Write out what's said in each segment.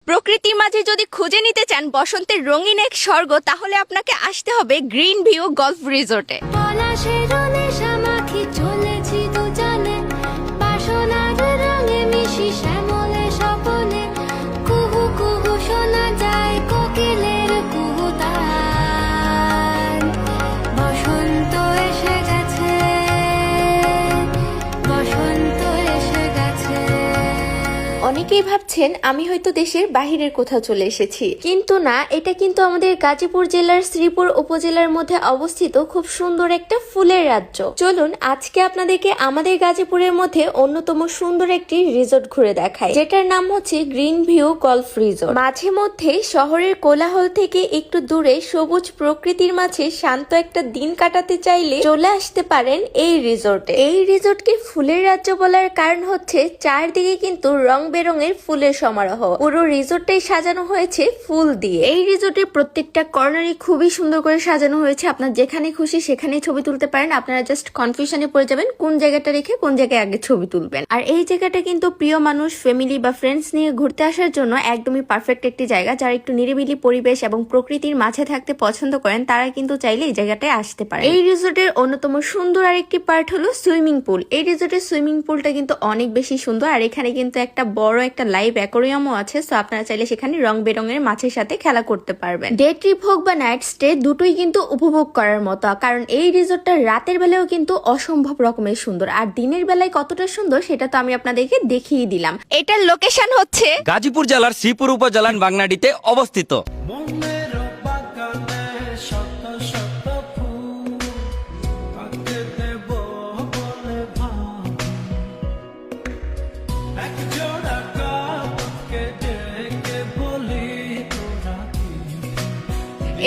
প্রকৃতির মাঝে যদি খুঁজে নিতে চান বসন্তের রঙিন এক স্বর্গ, তাহলে আপনাকে আসতে হবে গ্রিন ভিউ গলফ রিসোর্টে। অনেকেই ভাবছেন আমি হয়তো দেশের বাহিরের কোথাও চলে এসেছি, কিন্তু না, এটা কিন্তু আমাদের গাজীপুর জেলার শ্রীপুর উপজেলার মধ্যে অবস্থিত খুব সুন্দর একটা ফুলের রাজ্য। চলুন আজকে আপনাদেরকে আমাদের গাজীপুরের মধ্যে অন্যতম সুন্দর একটি রিসোর্ট ঘুরে দেখাই, যেটার নাম হচ্ছে গ্রিন ভিউ গলফ রিসোর্ট। মাঝে মধ্যে শহরের কোলাহল থেকে একটু দূরে সবুজ প্রকৃতির মাঝে শান্ত একটা দিন কাটাতে চাইলে চলে আসতে পারেন এই রিসোর্টে। এই রিসোর্টকে ফুলের রাজ্য বলার কারণ হচ্ছে চারদিকে কিন্তু রং বেরঙের ফুলের সমারোহ। পুরো রিসোর্টটাই সাজানো হয়েছে ফুল দিয়ে। এই রিসোর্টের প্রত্যেকটা কর্নারই খুবই সুন্দর করে সাজানো হয়েছে। আপনার যেখানে খুশি সেখানেই ছবি তুলতে পারেন। আপনারা জাস্ট কনফিউশনে পড়ে যাবেন কোন জায়গাটা রেখে কোন জায়গায় আগে ছবি তুলবেন। আর এই জায়গাটা কিন্তু প্রিয় মানুষ, ফ্যামিলি বা ফ্রেন্ডস নিয়ে ঘুরতে আসার জন্য একদমই পারফেক্ট একটি জায়গা। যারা একটু নিরিবিলি পরিবেশ এবং প্রকৃতির মাঝে থাকতে পছন্দ করেন তারা কিন্তু চাইলে এই জায়গাটায় আসতে পারে। এই রিসোর্টের অন্যতম সুন্দর আরেকটি পার্ট হলো সুইমিং পুল। এই রিসোর্টের সুইমিং পুলটা কিন্তু অনেক বেশি সুন্দর। আর এখানে কিন্তু একটা বড় একটা লাইভ অ্যাকোরিয়ামও আছে, সো আপনারা চাইলে সেখানে রং বেরঙের মাছের সাথে খেলা করতে পারবেন। ডে ট্রিপ হোক বা নাইট স্টে, দুটোই কিন্তু উপভোগ করার মতো। কারণ এই রিসোর্টটা রাতের বেলাও কিন্তু অসম্ভব রকমের সুন্দর, আর দিনের বেলায় কতটা সুন্দর সেটা তো আমি আপনাদেরকে দেখিয়ে দিলাম। এটার লোকেশন হচ্ছে গাজীপুর জেলার শ্রীপুর উপজেলার বাংনাডিতে অবস্থিত।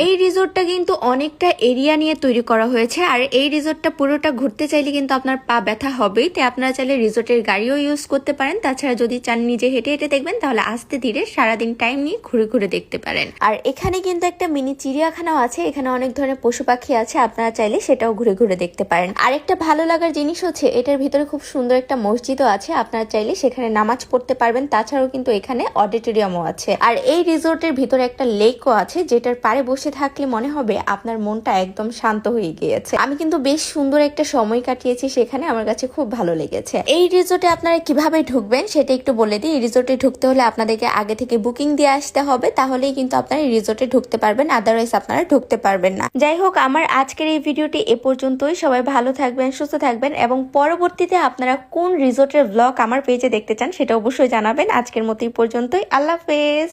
এই রিসোর্টটা কিন্তু অনেকটা এরিয়া নিয়ে তৈরি করা হয়েছে, আর এই রিসোর্টটা পুরোটা ঘুরতে চাইলে কিন্তু আপনার পা ব্যথা হবেই। তাই আপনারা চাইলে রিসোর্টের গাড়িও ইউজ করতে পারেন। তাছাড়া যদি চান নিজে হেঁটে হেঁটে দেখবেন, তাহলে আস্তে ধীরে সারাদিন টাইম নিয়ে ঘুরে ঘুরে দেখতে পারেন। আর এখানে কিন্তু একটা মিনি চিড়িয়াখানাও আছে। এখানে অনেক ধরনের পশু পাখি আছে, আপনারা চাইলে সেটাও ঘুরে ঘুরে দেখতে পারেন। আর একটা ভালো লাগার জিনিস হচ্ছে এটার ভিতরে খুব সুন্দর একটা মসজিদও আছে, আপনারা চাইলে সেখানে নামাজ পড়তে পারবেন। তাছাড়াও কিন্তু এখানে অডিটোরিয়ামও আছে। আর এই রিসোর্টের ভিতরে একটা লেকও আছে, যেটার পাড়ে বসে থাকলে মনে হবে আপনার মনটা একদম শান্ত হয়ে গিয়েছে। আমি কিন্তু বেশ সুন্দর একটা সময় কাটিয়েছি সেখানে, আমার কাছে খুব ভালো লেগেছে। এই রিসোর্টে আপনারা কিভাবে ঢুকবেন সেটা একটু বলে দিই। এই রিসোর্টে ঢুকতে হলে আপনাদেরকে আগে থেকে বুকিং দিয়ে আসতে হবে, তাহলেই কিন্তু আপনারা এই রিসোর্টে ঢুকতে পারবেন, আদারওয়াইজ আপনারা ঢুকতে পারবেন না। যাই হোক, আমার আজকের এই ভিডিওটি এ পর্যন্তই। সবাই ভালো থাকবেন, সুস্থ থাকবেন, এবং পরবর্তীতে আপনারা কোন রিসোর্টের ব্লগ আমার পেজে দেখতে চান সেটা অবশ্যই জানাবেন। আজকের মতো এই পর্যন্তই। আল্লাহ হাফেজ।